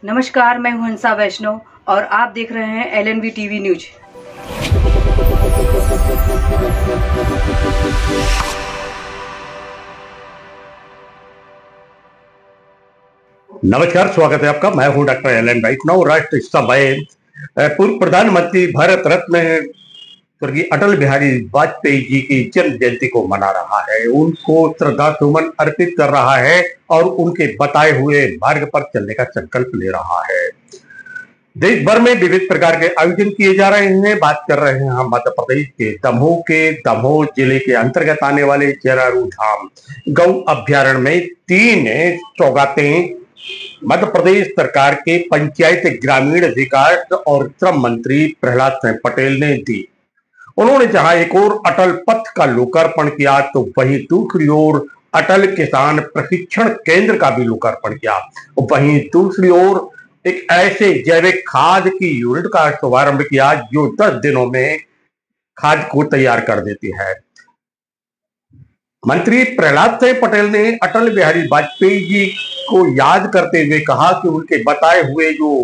नमस्कार, मैं हूं हंसा वैष्णव और आप देख रहे हैं एलएनबी टीवी न्यूज। नमस्कार, स्वागत है आपका। मैं हूं डॉक्टर एलन वैष्णव। राष्ट्र इस समय पूर्व प्रधानमंत्री भारत रत्न स्वर्गीय अटल बिहारी वाजपेयी जी की जन्म जयंती को मना रहा है, उनको श्रद्धा सुमन अर्पित कर रहा है और उनके बताए हुए मार्ग पर चलने का संकल्प ले रहा है। देश भर में विविध प्रकार के आयोजन किए जा रहे हैं। बात कर रहे हैं हम मध्य प्रदेश के दमोह जिले के अंतर्गत आने वाले जरारू धाम गौ अभ्यारण्य में 3 सौगातें मध्य प्रदेश सरकार के पंचायत ग्रामीण विकास और श्रम मंत्री प्रहलाद सिंह पटेल ने दी। उन्होंने जहां एक और अटल पथ का लोकार्पण किया तो वहीं दूसरी ओर अटल किसान प्रशिक्षण केंद्र का भी लोकार्पण किया। वहीं दूसरी ओर एक ऐसे जैविक खाद की यूनिट का शुभारंभ किया जो 10 दिनों में खाद को तैयार कर देती है। मंत्री प्रहलाद सिंह पटेल ने अटल बिहारी वाजपेयी जी को याद करते हुए कहा कि उनके बताए हुए जो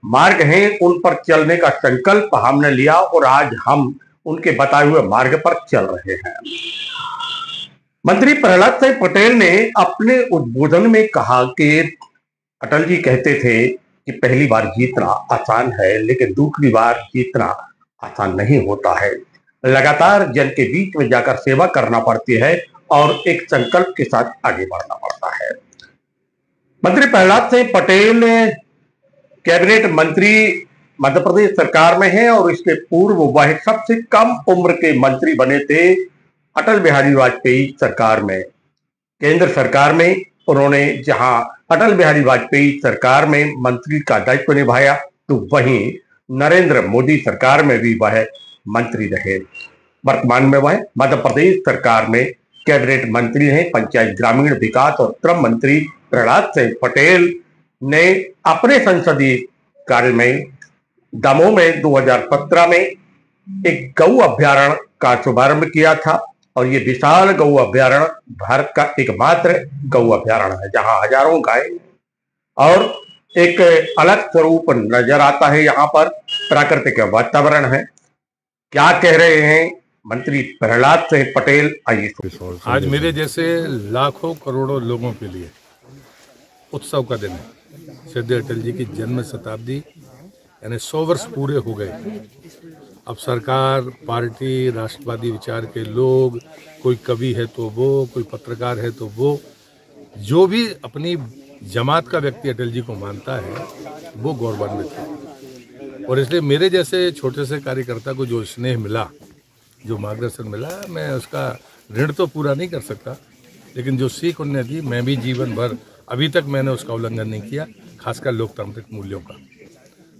मार्ग हैं उन पर चलने का संकल्प हमने लिया और आज हम उनके बताए हुए मार्ग पर चल रहे हैं। मंत्री प्रहलाद सिंह पटेल ने अपने उद्बोधन में कहा कि अटल जी कहते थे कि पहली बार जीतना आसान है, लेकिन दूसरी बार जीतना आसान नहीं होता है। लगातार जन के बीच में जाकर सेवा करना पड़ती है और एक संकल्प के साथ आगे बढ़ना पड़ता है। मंत्री प्रहलाद सिंह पटेल कैबिनेट मंत्री मध्य प्रदेश सरकार में हैं और इसके पूर्व वह सबसे कम उम्र के मंत्री बने थे अटल बिहारी वाजपेयी सरकार में। केंद्र सरकार में उन्होंने जहां अटल बिहारी वाजपेयी सरकार में मंत्री का दायित्व निभाया तो वहीं नरेंद्र मोदी सरकार में भी वह मंत्री रहे। वर्तमान में वह मध्य प्रदेश सरकार में कैबिनेट मंत्री हैं। पंचायत ग्रामीण विकास और श्रम मंत्री प्रहलाद सिंह पटेल ने अपने संसदीय कार्य में दमोह में 2017 में एक गौ अभ्यारण्य का शुभारंभ किया था और ये विशाल गौ अभ्यारण्य भारत का एकमात्र गौ अभ्यारण्य है जहां हजारों गाय और एक अलग स्वरूप नजर आता है। यहाँ पर प्राकृतिक वातावरण है। क्या कह रहे हैं मंत्री प्रहलाद सिंह पटेल, आइए। आज मेरे जैसे लाखों करोड़ों लोगों के लिए उत्सव का दिन है। श्रद्धेय अटल जी की जन्म शताब्दी यानी 100 वर्ष पूरे हो गए। अब सरकार, पार्टी, राष्ट्रवादी विचार के लोग, कोई कवि है तो वो, कोई पत्रकार है तो वो, जो भी अपनी जमात का व्यक्ति अटल जी को मानता है वो गौरवान्वित है। और इसलिए मेरे जैसे छोटे से कार्यकर्ता को जो स्नेह मिला, जो मार्गदर्शन मिला, मैं उसका ऋण तो पूरा नहीं कर सकता, लेकिन जो सीख उन्होंने दी मैं भी जीवन भर अभी तक मैंने उसका उल्लंघन नहीं किया, खासकर लोकतांत्रिक मूल्यों का।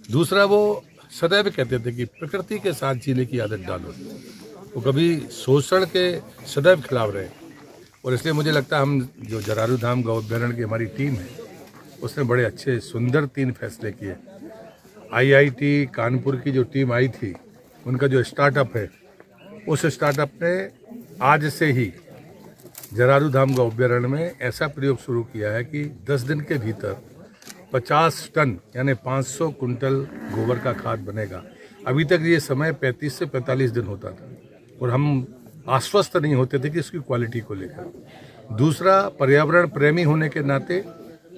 दूसरा, वो सदैव कहते थे कि प्रकृति के साथ जीने की आदत डालो। वो कभी शोषण के सदैव खिलाफ रहे और इसलिए मुझे लगता है हम जो जरारू धाम गौ अभ्यारण्य की हमारी टीम है उसने बड़े अच्छे सुंदर 3 फैसले किए। IIT कानपुर की जो टीम आई थी उनका जो स्टार्टअप है, उस स्टार्टअप ने आज से ही जरारू धाम गौ अभ्यारण्य में ऐसा प्रयोग शुरू किया है कि 10 दिन के भीतर 50 टन यानी 500 कुंटल गोबर का खाद बनेगा। अभी तक ये समय 35 से 45 दिन होता था और हम आश्वस्त नहीं होते थे कि इसकी क्वालिटी को लेकर। दूसरा, पर्यावरण प्रेमी होने के नाते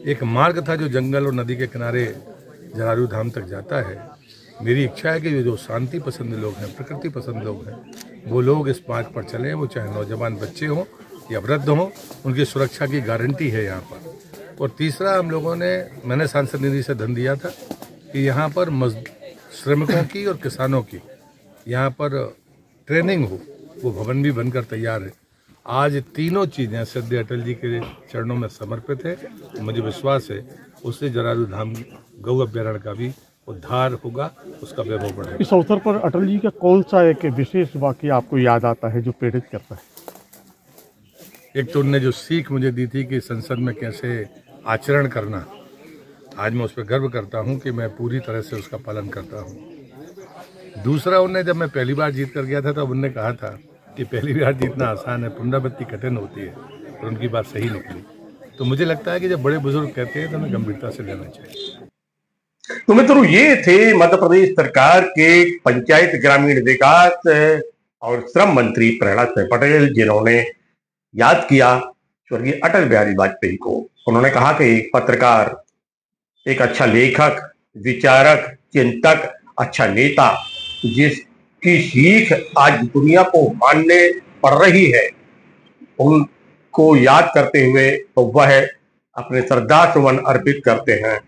एक मार्ग था जो जंगल और नदी के किनारे जरारू धाम तक जाता है। मेरी इच्छा है कि जो शांति पसंद लोग हैं, प्रकृति पसंद लोग हैं, वो लोग इस मार्ग पर चलें। वो चाहे नौजवान बच्चे हों या वृद्ध हों, उनकी सुरक्षा की गारंटी है यहाँ पर। और तीसरा, हम लोगों ने, मैंने सांसद निधि से धन दिया था कि यहाँ पर श्रमिकों की और किसानों की यहाँ पर ट्रेनिंग हो। वो भवन भी बनकर तैयार है। आज तीनों चीज़ें श्रद्धेय अटल जी के चरणों में समर्पित है। मुझे विश्वास है उससे जरारू धाम गौ अभ्यारण्य का भी उद्धार होगा, उसका वैभव बढ़ेगा। इस अवसर पर अटल जी का कौन सा एक विशेष वाक्य आपको याद आता है जो प्रेरित करता है? एक तो उन्होंने जो सीख मुझे दी थी कि संसद में कैसे आचरण करना, आज मैं उस पर गर्व करता हूं कि मैं पूरी तरह से उसका पालन करता हूं। दूसरा, उन्होंने जब मैं पहली बार जीत कर गया था तब उन्होंने कहा था कि पहली बार जीतना आसान है, पुनरावृत्ति कठिन होती है, और उनकी बात सही निकली। तो मुझे लगता है कि जब बड़े बुजुर्ग कहते हैं तो हमें गंभीरता से लेना चाहिए। तो मित्रों, ये थे मध्य प्रदेश सरकार के पंचायत ग्रामीण विकास और श्रम मंत्री प्रहलाद सिंह पटेल, जिन्होंने याद किया स्वर्गीय अटल बिहारी वाजपेयी को। उन्होंने कहा कि एक पत्रकार, एक अच्छा लेखक, विचारक, चिंतक, अच्छा नेता, जिसकी सीख आज दुनिया को मानने पड़ रही है, उनको याद करते हुए तो वह अपने श्रद्धासुमन अर्पित करते हैं।